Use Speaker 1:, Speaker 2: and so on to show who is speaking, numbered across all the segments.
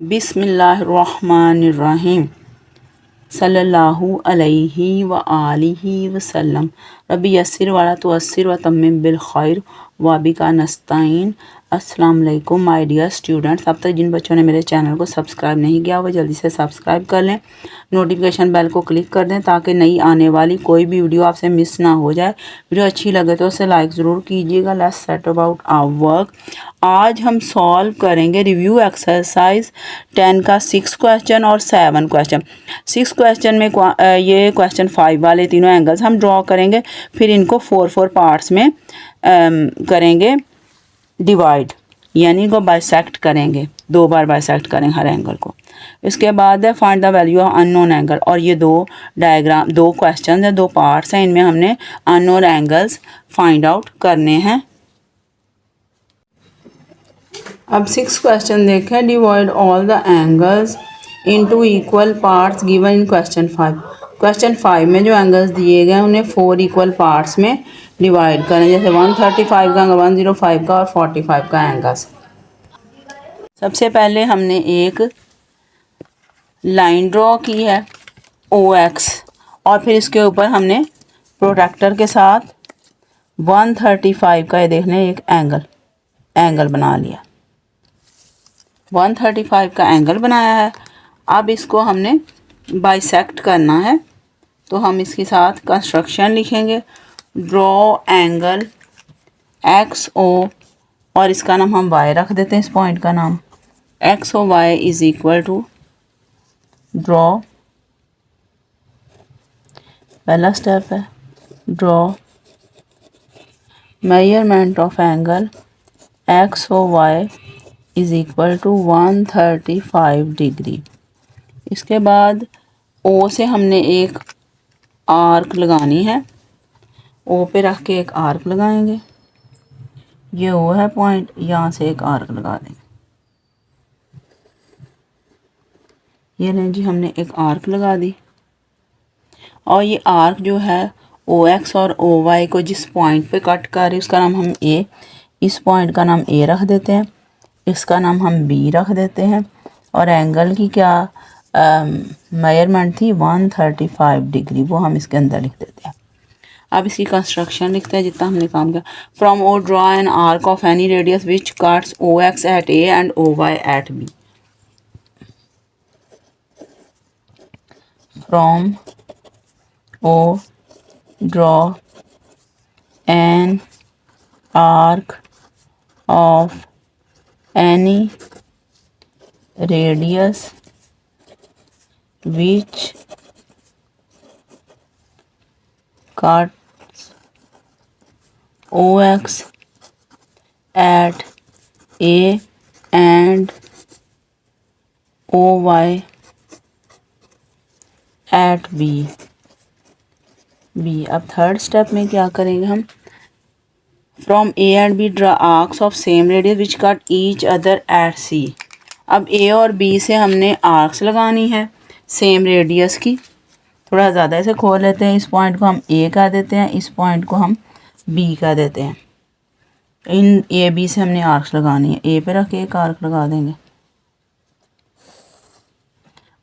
Speaker 1: बिस्मिल्लाहिर्रहमानिर्रहीम सल्लल्लाहु अलैहि व आलिहि वसल्लम रब्बी यस्सिर वला तुअस्सिर व तम्मिम बिल खैर व बिका नस्ताइन। अस्सलाम वालेकुम माय डियर स्टूडेंट्स। अब तक जिन बच्चों ने मेरे चैनल को सब्सक्राइब नहीं किया वो जल्दी से सब्सक्राइब कर लें, नोटिफिकेशन बेल को क्लिक कर दें ताकि नई आने वाली कोई भी वीडियो आपसे मिस ना हो जाए। वीडियो अच्छी लगे तो उसे लाइक ज़रूर कीजिएगा। Let's set about our work. आज हम सॉल्व करेंगे रिव्यू एक्सरसाइज 10 का 6 क्वेश्चन और 7 क्वेश्चन। 6 क्वेश्चन में ये क्वेश्चन 5 वाले तीनों एंगल्स हम ड्रॉ करेंगे, फिर इनको 4 पार्ट्स में करेंगे डिवाइड, यानी इनको बाइसेक्ट करेंगे, 2 बार बाइसेक्ट करेंगे हर एंगल को। इसके बाद है find the value of unknown angle, और ये दो क्वेश्चन हैं, 2 पार्ट्स हैं, इनमें हमने अननोन एंगल्स फाइंड आउट करने हैं। अब 6 क्वेश्चन देखें। Divide all the angles into equal parts given in question 5। Question 5 में जो एंगल्स दिए गए उन्हें 4 इक्वल पार्ट्स में डिवाइड करें, जैसे 135 का एंगल, 105 का और 45 का एंगल्स। सबसे पहले हमने एक लाइन ड्रॉ की है OX, और फिर इसके ऊपर हमने प्रोट्रैक्टर के साथ 135 का ये देखने एक एंगल बना लिया। 135 का एंगल बनाया है। अब इसको हमने बाइसेक्ट करना है, तो हम इसके साथ कंस्ट्रक्शन लिखेंगे। ड्रॉ एंगल XO, और इसका नाम हम Y रख देते हैं, इस पॉइंट का नाम XOY is equal to draw, पहला स्टेप है draw measurement of angle XOY is equal to 135 degree. इसके बाद O से हमने एक आर्क लगानी है, O पे रख के एक आर्क लगाएंगे। ये O है पॉइंट, यहाँ से एक आर्क लगा देंगे। ये नहीं जी, हमने एक आर्क लगा दी, और ये आर्क जो है OX और OY को जिस पॉइंट पे कट कर रही है उसका नाम हम A, इस पॉइंट का नाम A रख देते हैं, इसका नाम हम B रख देते हैं, और एंगल की क्या मेजरमेंट थी 135 डिग्री, वो हम इसके अंदर लिख देते हैं। अब इसकी कंस्ट्रक्शन लिखते हैं जितना हमने काम किया। From O draw an arc of any radius which cuts OX at A and OY at B। From O draw an arc of any radius which cuts OX at A and OY at B। अब third step में क्या करेंगे हम? From A and B draw arcs of same radius which cut each other eight C। अब A और B से हमने arcs लगानी है सेम रेडियस की। थोड़ा ज़्यादा इसे खोल लेते हैं, इस पॉइंट को हम A कह देते हैं, इस पॉइंट को हम B कह देते हैं। इन A B से हमने आर्क्स लगानी है, A पे रख के एक आर्क लगा देंगे,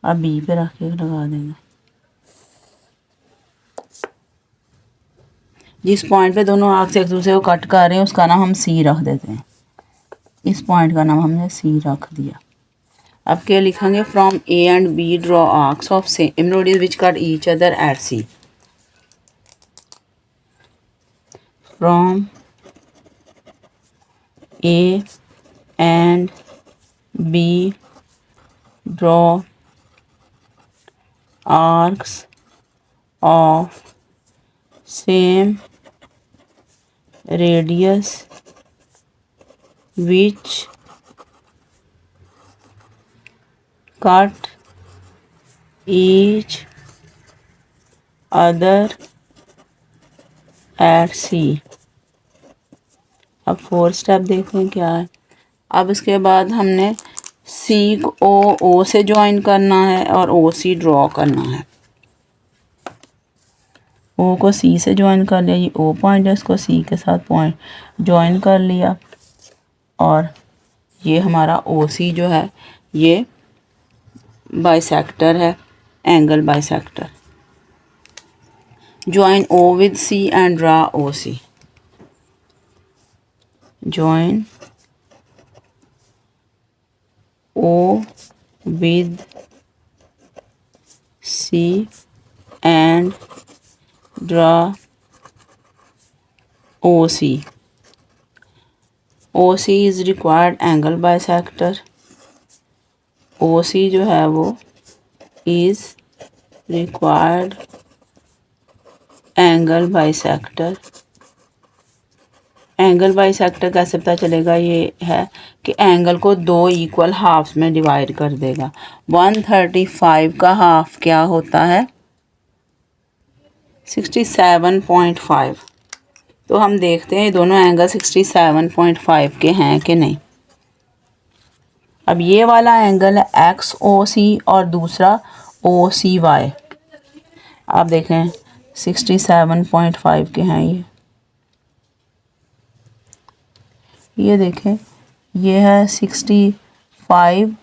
Speaker 1: अब B पे रख के लगा देंगे। जिस पॉइंट पे दोनों आर्क्स एक दूसरे को कट कर रहे हैं उसका नाम हम C रख देते हैं, इस पॉइंट का नाम हमने C रख दिया। अब क्या लिखेंगे? From A and B draw arcs of same radius which cut each other eight C। From A and B draw arcs of same radius which cut each other at C। अब 4 step देखते हैं क्या है। अब इसके बाद हमने C को O से ज्वाइन करना है और OC ड्रॉ करना है। O को C से ज्वाइन कर लिया, ये O पॉइंट है, इसको C के साथ पॉइंट ज्वाइन कर लिया, और ये हमारा OC जो है ये बाइसेक्टर है, angle bisector. Join O with C and draw O C. ज्वाइन O with C and draw OC. OC is required angle bisector. OC जो है वो is required angle bisector. Angle bisector कैसे पता चलेगा? ये है कि एंगल को दो इक्वल हाफ्स में डिवाइड कर देगा। 135 का हाफ क्या होता है? 67.5। तो हम देखते हैं दोनों एंगल 67.5 के हैं कि नहीं। अब ये वाला एंगल है XOC और दूसरा OCY। आप देखें 67.5 के हैं ये देखें, ये है 65,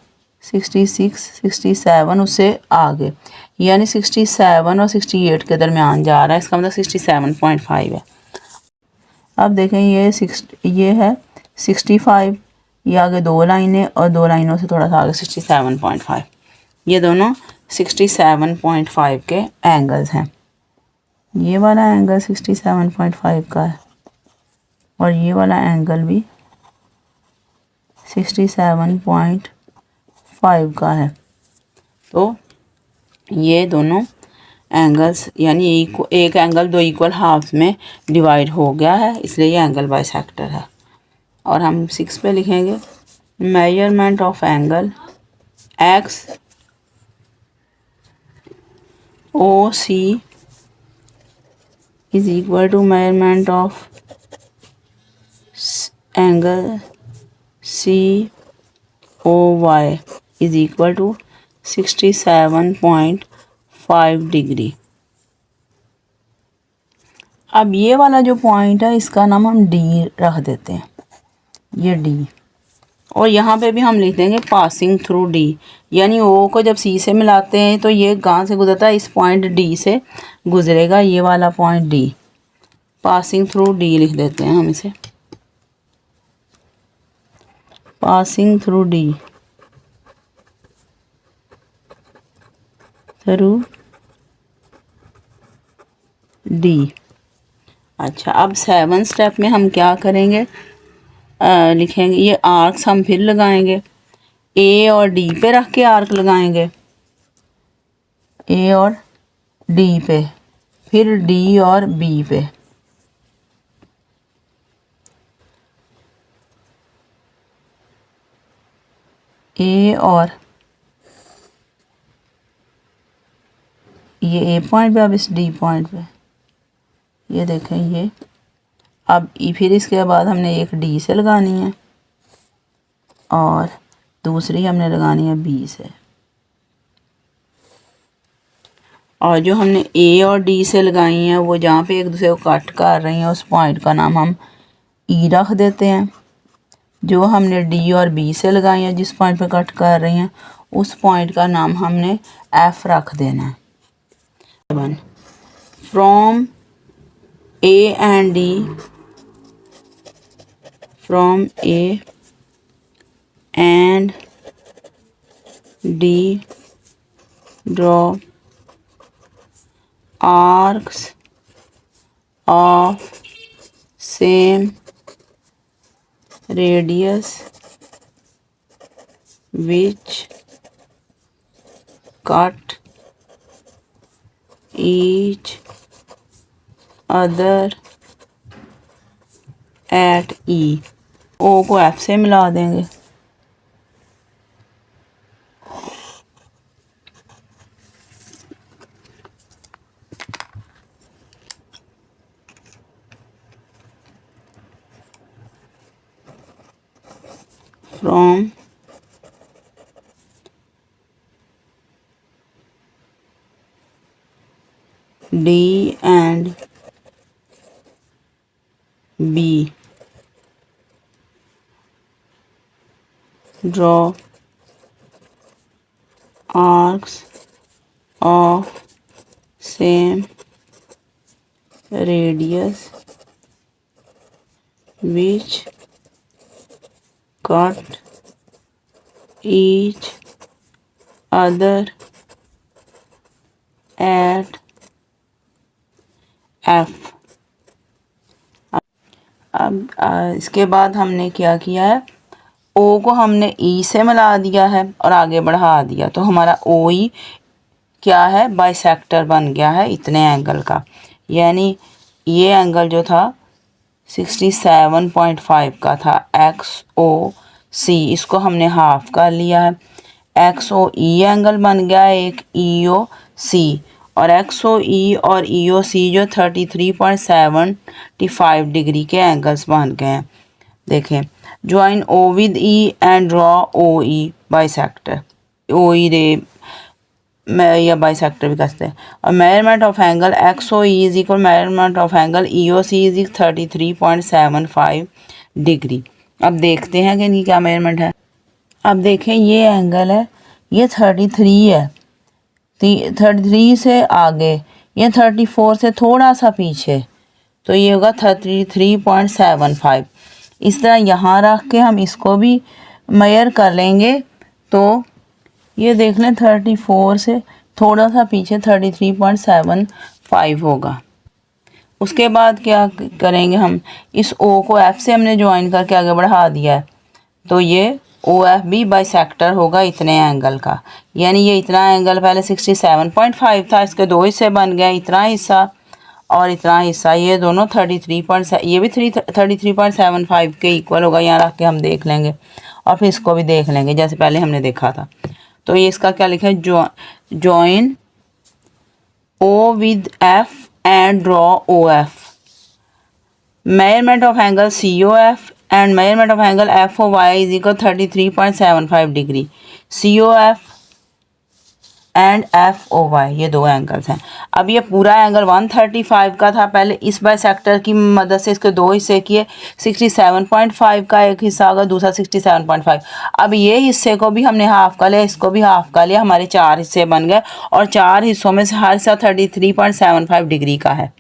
Speaker 1: 66, 67 उससे आगे, यानी 67 और 68 के दरमियान जा रहा है। इसका मतलब 67.5 है। अब देखें ये है 65, ये आगे दो लाइनें और दो लाइनों से थोड़ा सा आगे 67.5। ये दोनों 67.5 के एंगल्स हैं। ये वाला एंगल 67.5 का है और ये वाला एंगल भी 67.5 का है। तो ये दोनों एंगल्स यानी एक एंगल दो इक्वल हाफ में डिवाइड हो गया है, इसलिए ये एंगल बाइसेक्टर है। और हम 6 पे लिखेंगे measurement of angle X O C is equal to measurement of angle COY is equal to 67.5 degree. अब ये वाला जो पॉइंट है इसका नाम हम D रख देते हैं, ये D। और यहाँ पे भी हम लिख देंगे पासिंग थ्रू D, यानी O को जब C से मिलाते हैं तो ये कहाँ से गुजरता है? इस पॉइंट D से गुजरेगा, ये वाला point D। Passing through D लिख देते हैं हम इसे, passing through D, through D। अच्छा, अब 7 स्टेप में हम क्या करेंगे? लिखेंगे ये आर्क्स हम फिर लगाएंगे। A और D पे रख के आर्क लगाएंगे, A और D पे, फिर D और B पे, A और ये A पॉइंट पे, अब इस D पॉइंट पे ये देखें ये। अब फिर इसके बाद हमने एक D से लगानी है और दूसरी हमने लगानी है B से। और जो हमने A और D से लगाई हैं वो जहाँ पे एक दूसरे को कट कर रही हैं उस पॉइंट का नाम हम E रख देते हैं। जो हमने D और B से लगाई हैं जिस पॉइंट पे कट कर रही हैं उस पॉइंट का नाम हमने F रख देना है। From A and D, from A and D draw arcs of same radius which cut each other at E। O को F से मिला देंगे, from D and B draw arcs of same radius which cut each other at F। अब इसके बाद हमने क्या किया है, O को हमने E से मिला दिया है और आगे बढ़ा दिया, तो हमारा OE क्या है, बाइसेक्टर बन गया है इतने एंगल का। यानी ये एंगल जो था 67.5 का था XOC, इसको हमने हाफ कर लिया है। XOE एंगल बन गया है एक EOC, और XOE और EOC जो 33.75 डिग्री के एंगल्स बन गए हैं। देखें, join O with E and draw OE bisector, OE रे या बाइसेक्टर भी कहते हैं। और measurement of angle XOE is equal measurement of angle EOC is 33.75 degree. अब देखते हैं कि इनकी क्या मेजरमेंट है। अब देखें, ये एंगल है, ये 33 है, 33 से आगे, ये 34 से थोड़ा सा पीछे, तो ये होगा 33.75। इस तरह यहाँ रख के हम इसको भी मेजर कर लेंगे, तो ये देख लें 34 से थोड़ा सा पीछे 33.75 होगा। उसके बाद क्या करेंगे, हम इस O को F से हमने ज्वाइन करके आगे बढ़ा दिया है, तो ये OF भी बाइसेक्टर होगा इतने एंगल का। यानी ये इतना एंगल पहले 67.5 था, इसके दो हिस्से बन गए, इतना हिस्सा और इतना हिस्सा, ये दोनों 33. ये भी 33.75 के इक्वल होगा। यहाँ रख के हम देख लेंगे और फिर इसको भी देख लेंगे जैसे पहले हमने देखा था। तो ये इसका क्या लिखा है, join O with F and draw OF। Measurement of angle COF and measurement of angle FOY is equal 33.75 degree. COF and FOY ये दो एंगल्स हैं। अब ये पूरा एंगल 135 का था पहले, इस बाइसेक्टर की मदद से इसके दो हिस्से किए, 67.5 का एक हिस्सा होगा, दूसरा 67.5। अब ये हिस्से को भी हमने हाफ कर लिया, इसको भी हाफ कर लिया, हमारे चार हिस्से बन गए और चार हिस्सों में से हर हिस्सा 33.75 डिग्री का है।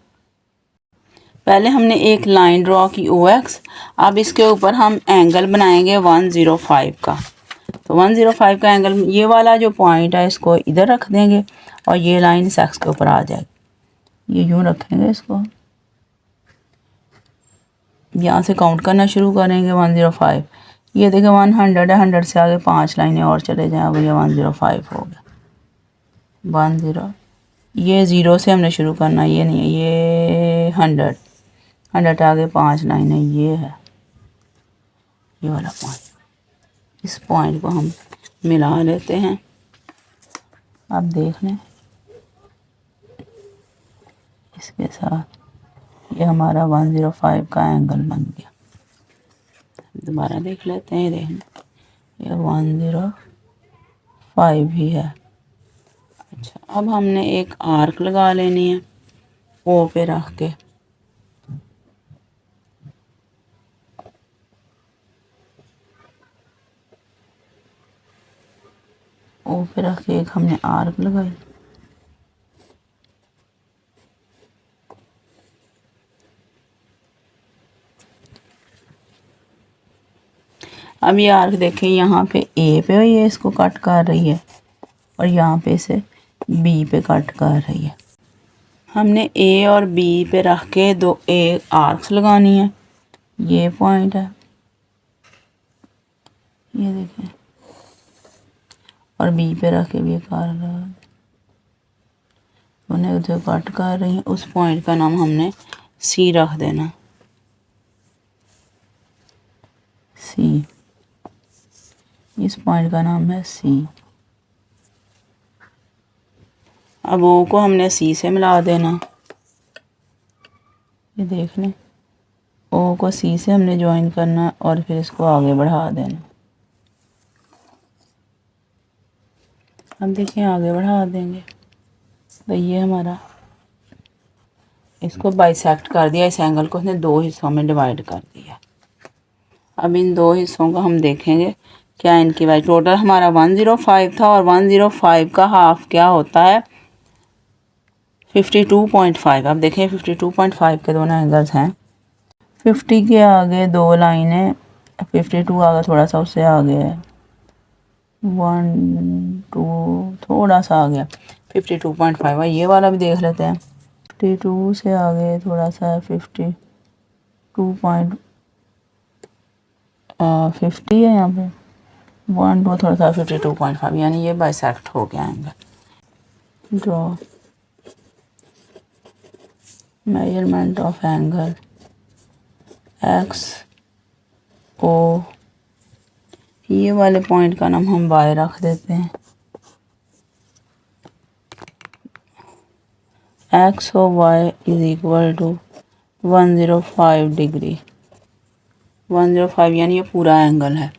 Speaker 1: पहले हमने एक लाइन ड्रॉ की OX, अब इसके ऊपर हम एंगल बनाएंगे 105 का। तो 105 का एंगल, ये वाला जो पॉइंट है इसको इधर रख देंगे और ये लाइन इस एक्स के ऊपर आ जाएगी। ये यूँ रखेंगे, इसको यहाँ से काउंट करना शुरू करेंगे 105। ये देखें 100 है, 100 से आगे 5 लाइनें और चले जाएँ। अब ये 105 हो गया, 10। ये 0 से हमने शुरू करना, ये नहीं है, ये 100 के आगे 5 लाइनें, ये है ये वाला पॉइंट। इस पॉइंट को हम मिला लेते हैं। अब देख लें इसके साथ ये हमारा 105 का एंगल बन गया। दोबारा देख लेते हैं, देखना ये 105 ही है। अच्छा, अब हमने एक आर्क लगा लेनी है O पे रख के। O पे रख के एक हमने आर्क लगाई। अब ये आर्क देखें, यहाँ पे A पे ये इसको कट कर रही है और यहाँ पे से B पे कट कर रही है। हमने A और B पे रख के दो आर्क्स लगानी है। ये पॉइंट है, ये देखें, और B पे रख के भी एक आर्क लगा, उन्हें उधर कट कर रही है। उस पॉइंट का नाम हमने C रख देना, C। इस पॉइंट का नाम है C। अब O को हमने C से मिला देना। ये देख लें, O को C से हमने ज्वाइन करना और फिर इसको आगे बढ़ा देना। अब देखिए आगे बढ़ा देंगे तो ये हमारा, इसको बाइसेक्ट कर दिया, इस एंगल को उसने दो हिस्सों में डिवाइड कर दिया। अब इन दो हिस्सों को हम देखेंगे क्या इनकी वैल्यू, टोटल हमारा 105 था और 105 का हाफ क्या होता है 52.5। अब देखें 52.5 के दोनों एंगल्स हैं। 50 के आगे 2 लाइनें, 52 आगे थोड़ा सा उससे आगे है, 1 2 थोड़ा सा आ गया 52.5 है। ये वाला भी देख लेते हैं। 52 से आगे थोड़ा सा 52.50 है यहाँ पे, 1 2 थोड़ा सा 52.5, यानी ये बाइसेक्ट हो गया angle. Draw measurement of angle X O, ये वाले पॉइंट का नाम हम वाई रख देते हैं। X O Y is equal to 105 degree, 105 यानी ये पूरा एंगल है।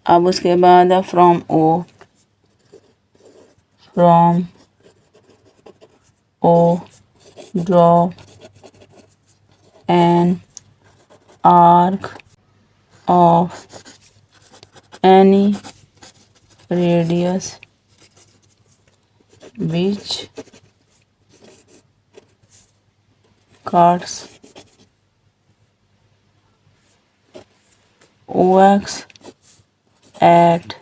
Speaker 1: अब उसके बाद है from O draw an arc of any radius which cuts OX at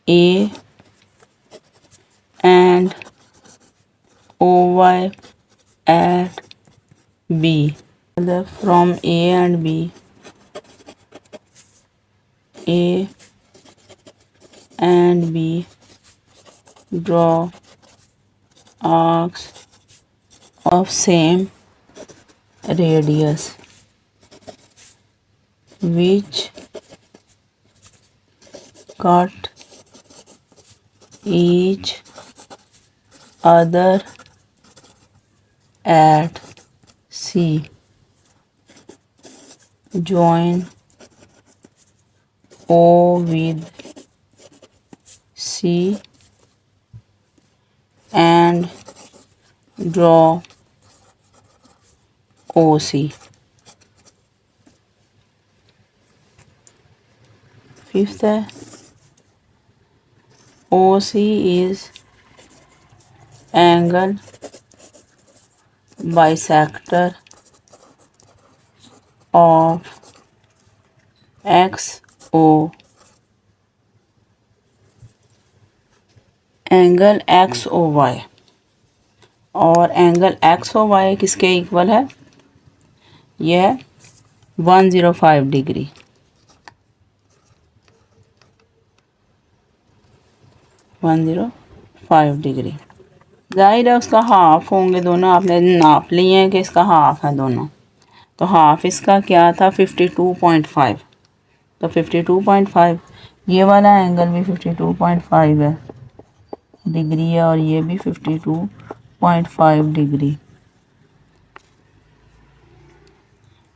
Speaker 1: A and OY at B. From A and B, A and B draw arcs of same radius which cut each other at C. Join O with C and draw OC. Fifth है OC is angle bisector of XO, angle XOY, और angle XOY किसके equal है, यह है 105 degree. 105 degree, जाहिर है उसका half होंगे दोनों, आपने नाप लिए हैं कि इसका हाफ है दोनों, तो हाफ इसका क्या था 52.5, तो 52.5, ये वाला एंगल भी 52.5 है डिग्री है और ये भी 52.5 डिग्री।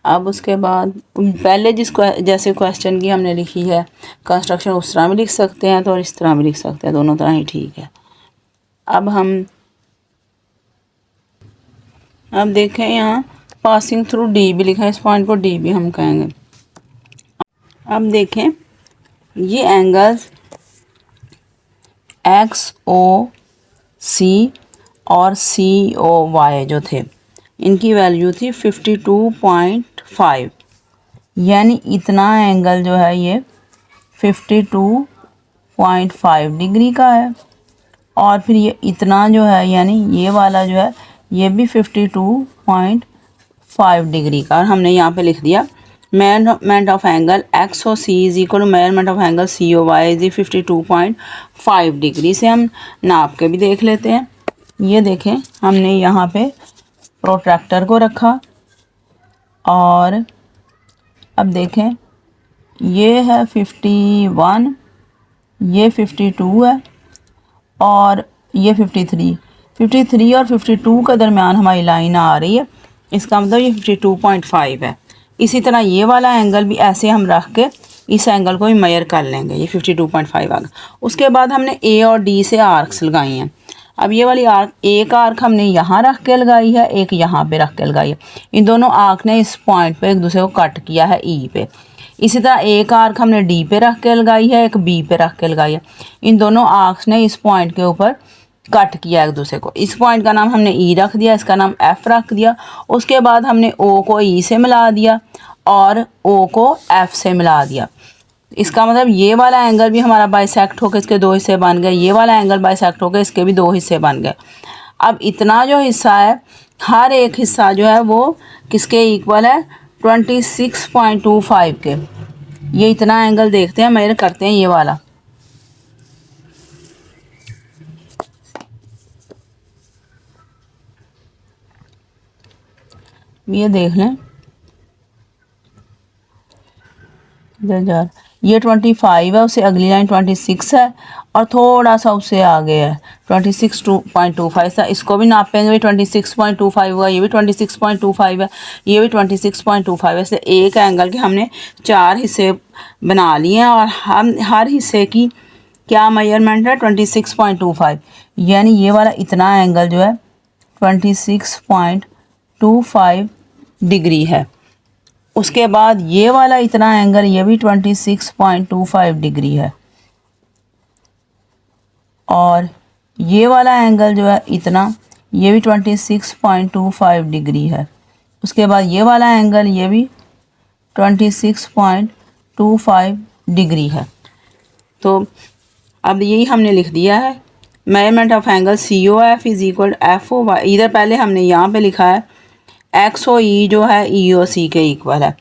Speaker 1: अब उसके बाद पहले जिसको जैसे क्वेश्चन की हमने लिखी है कंस्ट्रक्शन उस तरह भी लिख सकते हैं तो और इस तरह भी लिख सकते हैं, दोनों तरह ही ठीक है। अब देखें यहाँ पासिंग थ्रू डी भी लिखा है, इस पॉइंट को डी भी हम कहेंगे। अब देखें ये एंगल्स एक्स ओ सी और सी ओ वाई जो थे इनकी वैल्यू थी 52.5, यानी इतना एंगल जो है ये 52.5 डिग्री का है, और फिर ये इतना जो है यानी ये वाला जो है ये भी 52.5 डिग्री का, और हमने यहाँ पे लिख दिया measurement of angle X O C is equal to measurement of angle C O Y is 52.5 degree. से हम नाप के भी देख लेते हैं। ये देखें हमने यहाँ पे प्रोट्रैक्टर को रखा और अब देखें ये है 51, ये 52 है और ये 53 और 52 के दरमियान हमारी लाइन आ रही है, इसका मतलब ये 52.5 है। इसी तरह ये वाला एंगल भी ऐसे हम रख के इस एंगल को भी मेजर कर लेंगे, ये 52.5 आ गया। उसके बाद हमने ए और डी से आर्क्स लगाई हैं। अब ये वाली आर्क, एक आर्क हमने यहाँ रख के लगाई है, एक यहाँ पे रख के लगाई है। इन दोनों आर्क ने इस पॉइंट पे एक दूसरे को कट किया है ई पे। इसी तरह एक आर्क हमने डी पे रख के लगाई है, एक बी पे रख के लगाई है। इन दोनों आर्क्स ने इस पॉइंट के ऊपर कट किया एक दूसरे को। इस पॉइंट का नाम हमने ई रख दिया, इसका नाम एफ रख दिया। उसके बाद हमने ओ को ई से मिला दिया और ओ को एफ से मिला दिया। इसका मतलब ये वाला एंगल भी हमारा बाइसेक्ट होकर इसके दो हिस्से बन गए, ये वाला एंगल बाइसेक्ट होकर इसके भी दो हिस्से बन गए। अब इतना जो हिस्सा है, हर एक हिस्सा जो है वो किसके इक्वल है, 26.25 के। ये इतना एंगल देखते हैं, मेजर करते हैं ये वाला। ये देख लें, ये 25 है, उससे अगली लाइन 26 है और थोड़ा सा उससे आगे है 26.25 था। इसको भी नापेंगे, भी 26.25 हुआ, ये भी 26.25 है, ये भी 26.25 है। ऐसे एक एंगल के हमने 4 हिस्से बना लिए हैं और हम हर हिस्से की क्या मेजरमेंट है, 26.25। यानी ये वाला इतना एंगल जो है 26.25 डिग्री है। उसके बाद ये वाला इतना एंगल, ये भी 26.25 डिग्री है और ये वाला एंगल जो है इतना, ये भी 26.25 डिग्री है। उसके बाद ये वाला एंगल, ये भी 26.25 डिग्री है। तो अब यही हमने लिख दिया है, measurement of angle C O F is equal F O Y. इधर पहले हमने यहाँ पे लिखा है एक्स ओ ई जो है ई ओ सी के इक्वल है,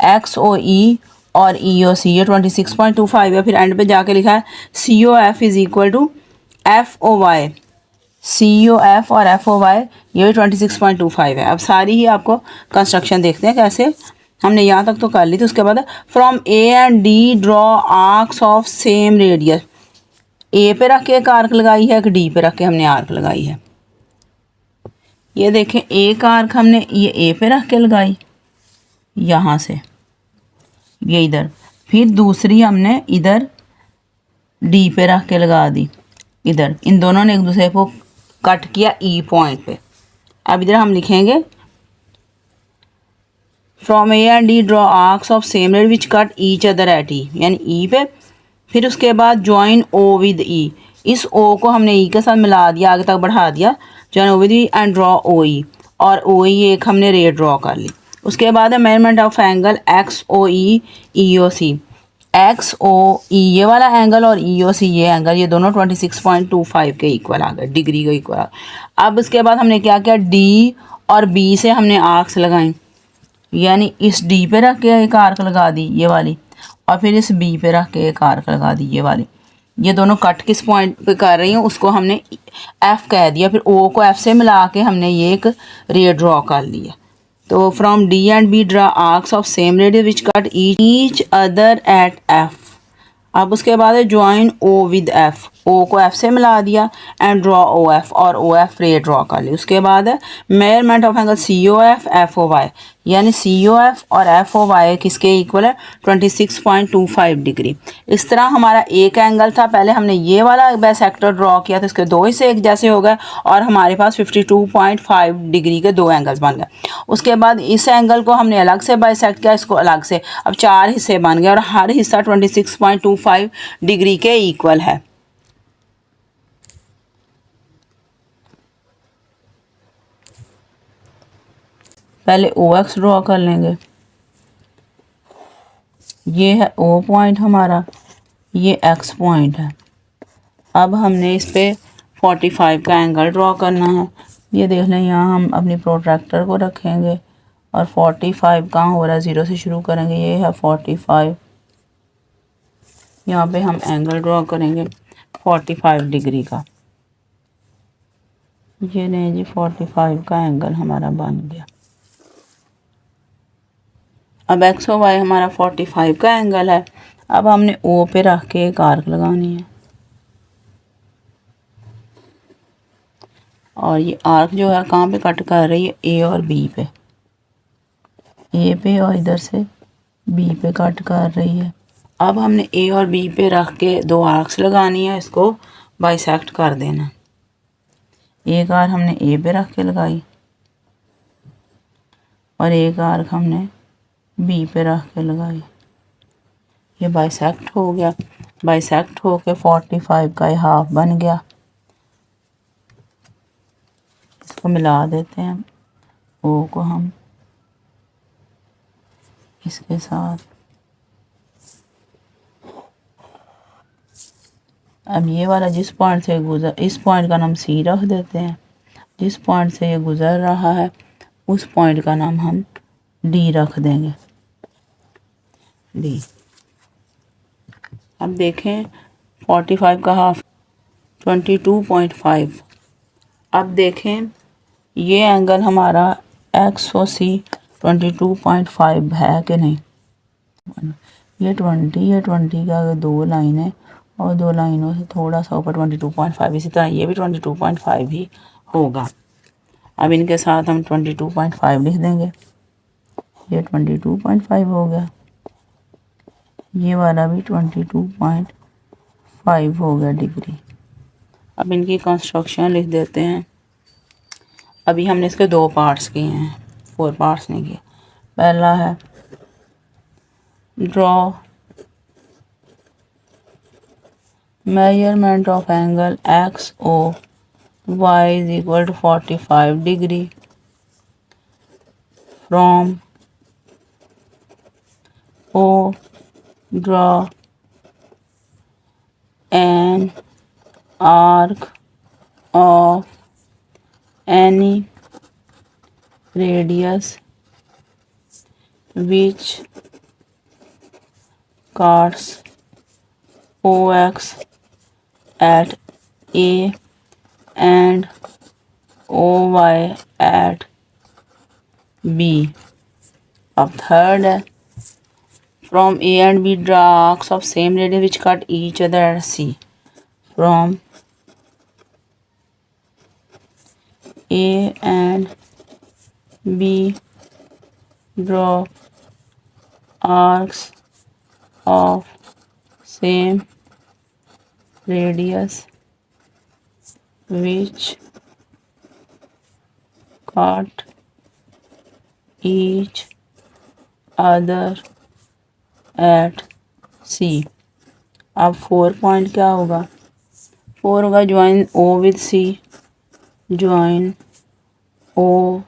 Speaker 1: एक्स ओ ई और ई ओ सी ये 26.25 है। फिर एंड पे जाके लिखा है C O F is equal to F O Y, C O F और एफ ओ वाई ये भी 26.25 है। अब सारी ही आपको कंस्ट्रक्शन देखते हैं कैसे, हमने यहाँ तक तो कर ली थी। उसके बाद from A and D draw arcs of same radius. A पे रख के एक आर्क लगाई है, एक डी पे रख के हमने आर्क लगाई है। ये देखें, एक आर्क हमने ये ए पे रख के लगाई यहाँ से, ये इधर, फिर दूसरी हमने इधर डी पे रख के लगा दी इधर। इन दोनों ने एक दूसरे को कट किया ई पॉइंट पे। अब इधर हम लिखेंगे from A and D draw arcs of same red which cut each other at E, यानी ई पे। फिर उसके बाद ज्वाइन ओ विद ई, इस ओ को हमने ई के साथ मिला दिया, आगे तक बढ़ा दिया, join O with E and draw O E, और ओ ई एक हमने रे ड्रॉ कर ली। उसके बाद है measurement of angle X O E O C. X O E ये वाला एंगल और ई ओ सी ये एंगल, ये दोनों 26.25 के इक्वल आ गए, डिग्री के इक्वल आ गए। अब उसके बाद हमने क्या किया, डी और बी से हमने आर्क्स लगाई, यानी इस डी पे रख के एक आर्क लगा दी ये वाली, और फिर इस बी पे रख के एक आर्क लगा दी ये वाली। ये दोनों कट किस पॉइंट पे कर रही हूँ उसको हमने एफ कह दिया। फिर ओ को एफ से मिला के हमने ये एक रे ड्रॉ कर लिया। तो from D and B draw arcs of same radius which cut each other at F. अब उसके बाद है join O with F, O को एफ से मिला दिया एंड ड्रॉ ओ एफ, और ओ एफ रे ड्रॉ कर ली। उसके बाद है measurement of angle C O F F O Y, यानी सी ओ एफ और एफ ओ वाई किसके इक्वल है, 26.25 डिग्री। इस तरह हमारा एक एंगल था, पहले हमने ये वाला बाइसेक्टर ड्रॉ किया था, इसके दो हिस्से एक जैसे हो गए और हमारे पास 52.5 डिग्री के दो एंगल्स बन गए। उसके बाद इस एंगल को हमने अलग से बाइसेक्ट किया, इसको अलग से, अब 4 हिस्से बन गए और हर हिस्सा 26.25 डिग्री के इक्वल है। पहले ओ एक्स ड्रॉ कर लेंगे, ये है ओ पॉइंट हमारा, ये एक्स पॉइंट है। अब हमने इस पे 45 का एंगल ड्रॉ करना है। ये देख लें, यहाँ हम अपनी प्रोट्रैक्टर को रखेंगे और 45 कहाँ हो रहा है, 0 से शुरू करेंगे, ये है 45। यहाँ पे हम एंगल ड्रॉ करेंगे 45 डिग्री का। ये नहीं जी, 45 का एंगल हमारा बन गया। अब एक्स और वाई हमारा 45 का एंगल है। अब हमने ओ पे रख के एक आर्क लगानी है और ये आर्क जो है कहाँ पे कट कर रही है, ए और बी पे, ए पे और इधर से बी पे कट कर रही है। अब हमने ए और बी पे रख के दो आर्क्स लगानी है, इसको बाइसेक्ट कर देना। एक आर्क हमने ए पे रख के लगाई और एक आर्क हमने बी पे रख के लगाई। ये बाइसेक्ट हो गया, बाइसेक्ट होके 45 का हाफ बन गया। इसको मिला देते हैं, ओ को हम इसके साथ। अब ये वाला जिस पॉइंट से गुजर, इस पॉइंट का नाम सी रख देते हैं। जिस पॉइंट से ये गुजर रहा है उस पॉइंट का नाम हम डी रख देंगे, डी। अब देखें 45 का हाफ 22.5। अब देखें ये एंगल हमारा एक्स और सी 22.5 है कि नहीं। ये 20 का दो लाइन है और दो लाइनों से थोड़ा सा ऊपर 22.5, इसी तरह ये भी 22.5 ही होगा। अब इनके साथ हम 22.5 लिख देंगे। ये 22.5 हो गया, ये वाला भी 22.5 हो गया डिग्री। अब इनकी कंस्ट्रक्शन लिख देते हैं। अभी हमने इसके 2 पार्ट्स किए हैं, 4 पार्ट्स नहीं किए। पहला है draw measurement of angle XOY is equal to 45 degree from O. Draw an arc of any radius which cuts OX at A and OY at B. अब third है from A and B draw arcs of same radius which cut each other at C. From A and B draw arcs of same radius which cut each other at C. अब 4 point क्या होगा, 4 होगा join O with C, join O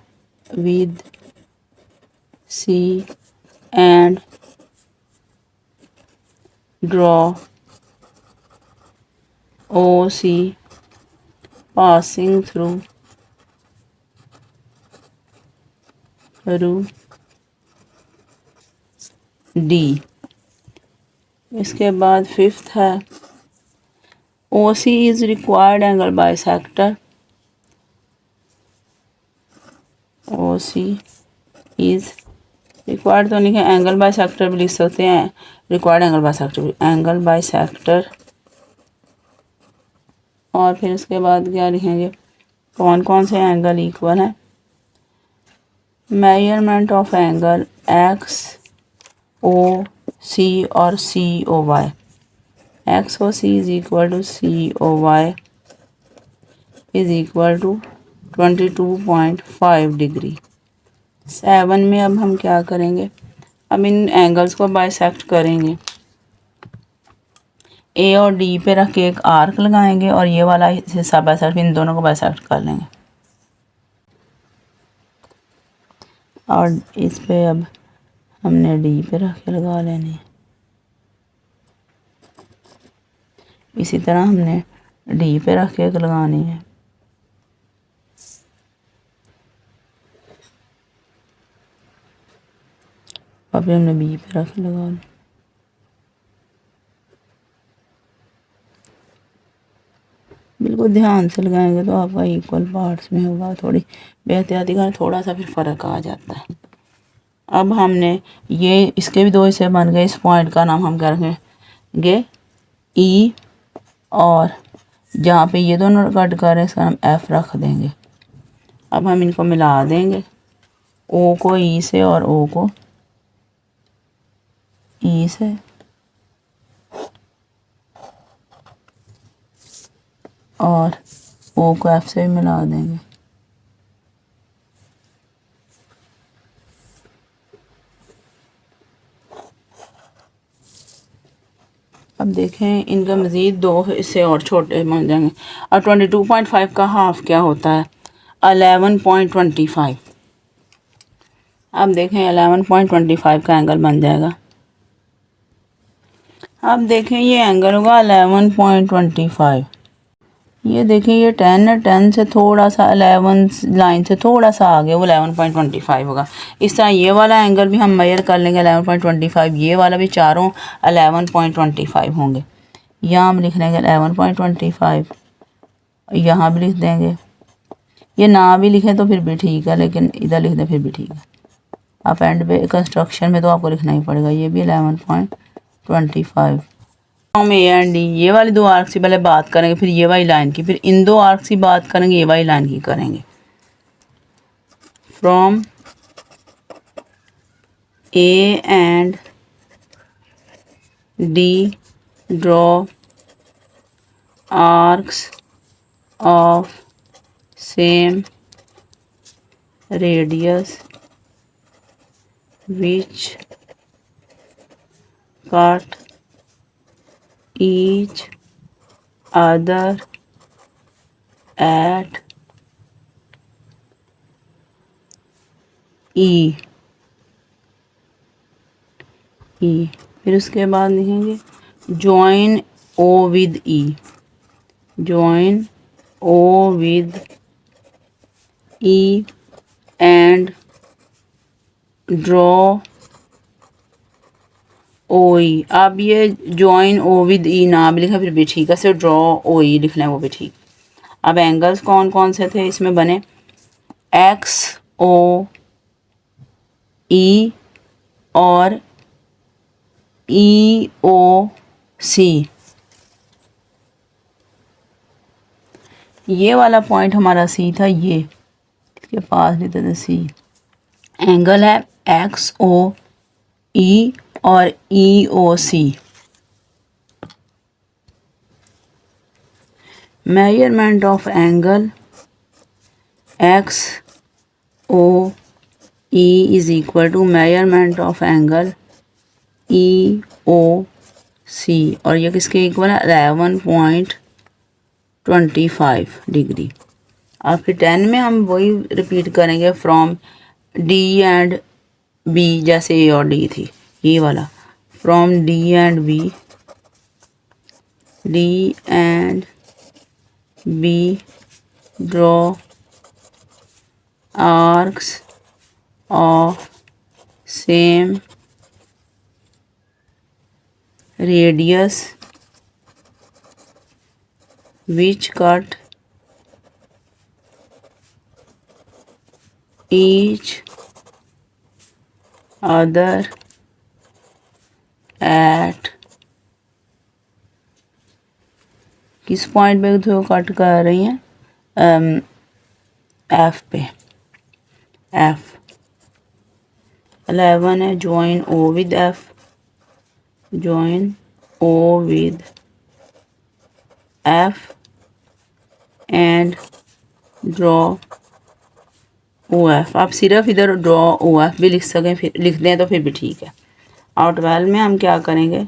Speaker 1: with C and draw OC passing through D. इसके बाद 5th है OC is required angle bisector. OC is required तो नहीं है, एंगल बाइसेक्टर भी लिख सकते हैं, रिक्वायर्ड एंगल बाइसेक्टर भी, एंगल बाइसेक्टर। और फिर उसके बाद क्या लिखेंगे, कौन कौन से एंगल इक्वल हैं। Measurement of angle X O C और C O Y, X O C is equal to C O Y is equal to 22.5 degree. 7 में अब हम क्या करेंगे, अब इन एंगल्स को बाइसेक्ट करेंगे। ए और डी पे रख के एक आर्क लगाएंगे और ये वाला हिस्सा बाइसेक्ट, इन दोनों को बाइसेक्ट कर लेंगे। और इस पे अब हमने डी पे रख के लगा लेनी है। इसी तरह हमने डी पे रख के लगानी है। अभी हमने बी पे रख लगा ली। बिल्कुल ध्यान से लगाएंगे तो आपका इक्वल पार्ट्स में होगा, थोड़ी बेहतियाती का थोड़ा सा फिर फ़र्क आ जाता है। अब हमने ये इसके भी 2 हिस्से बन गए। इस पॉइंट का नाम हम क्या रखेंगे ई, और जहाँ पे ये दोनों कट कर रहे हैं इसका नाम एफ रख देंगे। अब हम इनको मिला देंगे, ओ को ई से और ओ को ई से, और ओ को एफ से भी मिला देंगे। अब देखें इनका मज़ीद 2 इससे और छोटे बन जाएंगे। और 22.5 का हाफ क्या होता है? 11.25। अब देखें 11.25 का एंगल बन जाएगा। अब देखें ये एंगल होगा 11.25। ये देखें ये 10 है, 10 से थोड़ा सा 11 लाइन से थोड़ा सा आगे वो 11.25 होगा। इस तरह ये वाला एंगल भी हम मेजर कर लेंगे 11.25, ये वाला भी चारों 11.25 होंगे। यहाँ हम लिख लेंगे 11.25, यहाँ भी लिख देंगे। ये ना भी लिखें तो फिर भी ठीक है, लेकिन इधर लिख दें फिर भी ठीक है। आप एंड पे कंस्ट्रक्शन में तो आपको लिखना ही पड़ेगा। ये भी 11.25 फ्रॉम ए एंड डी। ये वाली 2 आर्क्स की पहले बात करेंगे, फिर ये वाली लाइन की, फिर इन 2 आर्क्स की बात करेंगे, ये वाली लाइन की करेंगे। From A and D draw arcs of same radius which cut each other at E। फिर उसके बाद लिखेंगे join O with E, join O with E and draw OE। अब ये join O with E ना भी लिखा फिर भी ठीक है, सिर्फ draw OE लिखना है वो भी ठीक। अब एंगल्स कौन कौन से थे इसमें बने? XOE और EOC। ये वाला पॉइंट हमारा C था, ये इसके पास लिखते थे C। एंगल है XOE और EOC। Measurement of angle XOE is equal to measurement of angle EOC, और ये किसके इक्वल है? 11.25 डिग्री। और फिर 10 में हम वही रिपीट करेंगे फ्रॉम D एंड B, जैसे A और D थी, ये वाला from D and B draw arcs of same radius which cut each other at किस पॉइंट पे तो कट कर रही हैं? F पे। F 11 है, join O with F, join O with F and draw OF। आप सिर्फ इधर ड्रॉ OF भी लिख सकें, फिर लिख दें तो फिर भी ठीक है। और 12 में हम क्या करेंगे?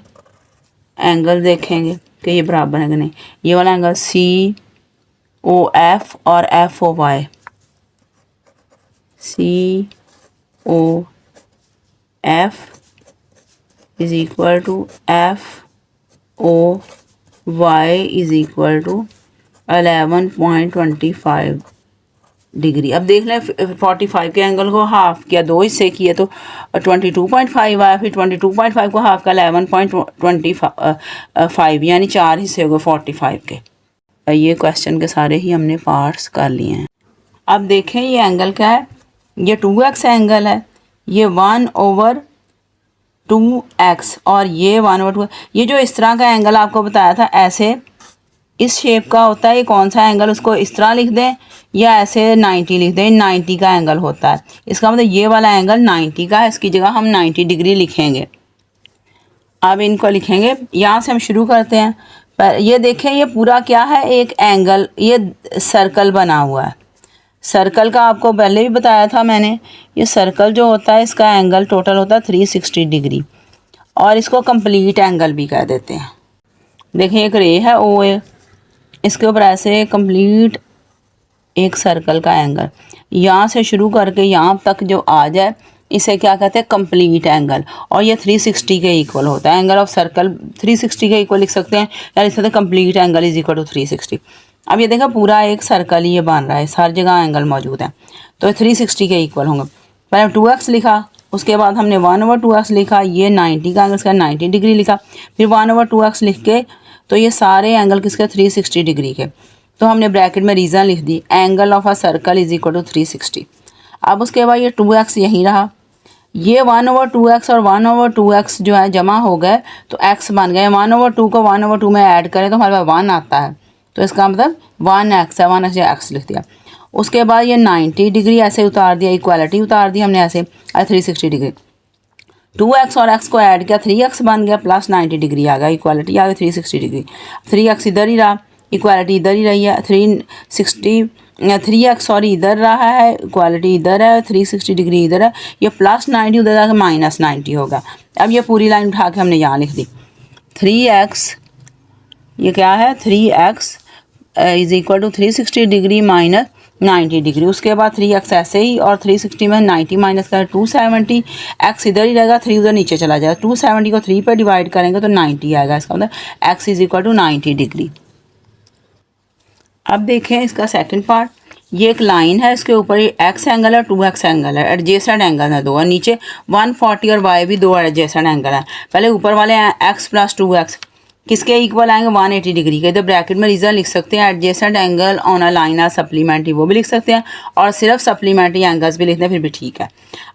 Speaker 1: एंगल देखेंगे कि ये बराबर है कि नहीं। ये वाला एंगल COF और FOY, COF is equal to FOY is equal to 11.25 degree. अब देख लें 45 के एंगल को हाफ किया, 2 हिस्से किए तो 22.5 आया, फिर 22.5 को हाफ का 11.25, यानी 4 हिस्से हो गए 45 के। ये क्वेश्चन के सारे ही हमने पार्ट्स कर लिए हैं। अब देखें ये एंगल क्या है? ये 2x एंगल है, ये 1/2x और ये 1/2। ये जो इस तरह का एंगल आपको बताया था ऐसे इस शेप का होता है, ये कौन सा एंगल, उसको इस तरह लिख दें या ऐसे 90 लिख दें, 90 का एंगल होता है। इसका मतलब ये वाला एंगल 90 का है, इसकी जगह हम 90 डिग्री लिखेंगे। अब इनको लिखेंगे, यहाँ से हम शुरू करते हैं। पर ये देखें ये पूरा क्या है? एक एंगल, ये सर्कल बना हुआ है। सर्कल का आपको पहले भी बताया था मैंने, ये सर्कल जो होता है इसका एंगल टोटल होता है 360 डिग्री, और इसको कंप्लीट एंगल भी कह देते हैं। देखिए एक रे है ओ ए, इसके ऊपर ऐसे कंप्लीट एक सर्कल का एंगल यहाँ से शुरू करके यहाँ तक जो आ जाए इसे क्या कहते हैं, कंप्लीट एंगल। और ये 360 के इक्वल होता है। एंगल ऑफ सर्कल 360 के इक्वल लिख सकते हैं, या लिख सकते हैं complete angle is equal to 360। अब ये देखा पूरा एक सर्कल ही ये बन रहा है, हर जगह एंगल मौजूद है, तो 360 के इक्वल होंगे। पहले 2x लिखा, उसके बाद हमने 1/2x लिखा, ये 90 का एंगल इसका 90 डिग्री लिखा, फिर 1/2x लिख के तो ये सारे एंगल किसके 360 डिग्री के। तो हमने ब्रैकेट में रीज़न लिख दी, angle of a circle is equal to 360। अब उसके बाद ये 2x यहीं रहा, ये 1/2x और 1/2x जो है जमा हो गए तो x बन गए। 1/2 को 1/2 में ऐड करें तो हमारे पास 1 आता है, तो इसका मतलब 1x है, 1x x लिख दिया। उसके बाद ये 90 डिग्री ऐसे उतार दिया, इक्वालिटी उतार दी हमने ऐसे, 360 डिग्री। 2x और x को ऐड किया, 3x बन गया, प्लस 90 डिग्री आ गया, इक्वालिटी आ गई 360 डिग्री। 3x इधर ही रहा, इक्वालिटी इधर ही रही है, 3x सॉरी इधर रहा है, इक्वालिटी इधर है, 360 डिग्री इधर है, ये प्लस 90 उधर जाकर माइनस 90 होगा। अब ये पूरी लाइन उठा के हमने यहाँ लिख दी, 3x ये क्या है 3x is equal to 360 degree minus 90 degree. उसके बाद 3x ऐसे ही, और 360 में 90 माइनस कर 270, x इधर ही रहेगा, 3 उधर नीचे चला जाएगा, 270 को 3 पे डिवाइड करेंगे तो 90 आएगा, इसका मतलब x is equal to 90 degree. अब देखें इसका सेकंड पार्ट, ये एक लाइन है, इसके ऊपर ये x एंगल है, 2x एंगल है, एडजेसेंट एंगल है दो, और नीचे 140 और y भी दो एडजेसेंट एंगल है। पहले ऊपर वाले हैं x प्लस 2x, किसके इक्वल आएंगे 180 डिग्री के। इधर ब्रैकेट में रीज़न लिख सकते हैं, adjacent angle on a line are supplementary, वो भी लिख सकते हैं, और सिर्फ सप्लीमेंट्री एंगल्स भी लिखते हैं, फिर भी ठीक है।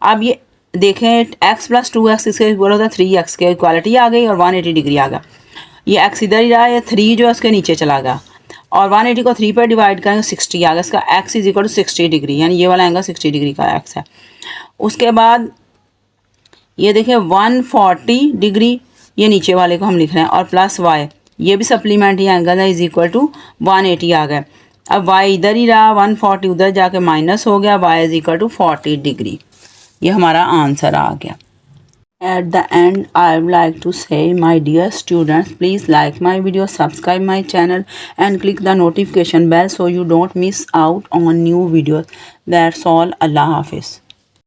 Speaker 1: अब ये देखें x प्लस 2x इसके इक्वल होता है 3x के, इक्वालिटी आ गई और 180 डिग्री आ गया। ये x इधर ही रहा, ये 3 जो है उसके नीचे चला गया, और 180 को 3 पर डिवाइड करेंगे 60 आ गया, इसका x is equal to 60 degree, यानी ये वाला एंगल 60 डिग्री का x है। उसके बाद ये देखिए 140 डिग्री, ये नीचे वाले को हम लिख रहे हैं, और प्लस y, ये भी सप्लीमेंट्री एंगल है, इज इक्वल टू 180 आ गया। अब y इधर ही रहा, 140 उधर जाके माइनस हो गया, y is equal to 40 degree. ये हमारा आंसर आ गया। At the end, I would like to say, my dear students, please like my video, subscribe my channel, and click the notification bell so you don't miss out on new videos. That's all. Allah Hafiz.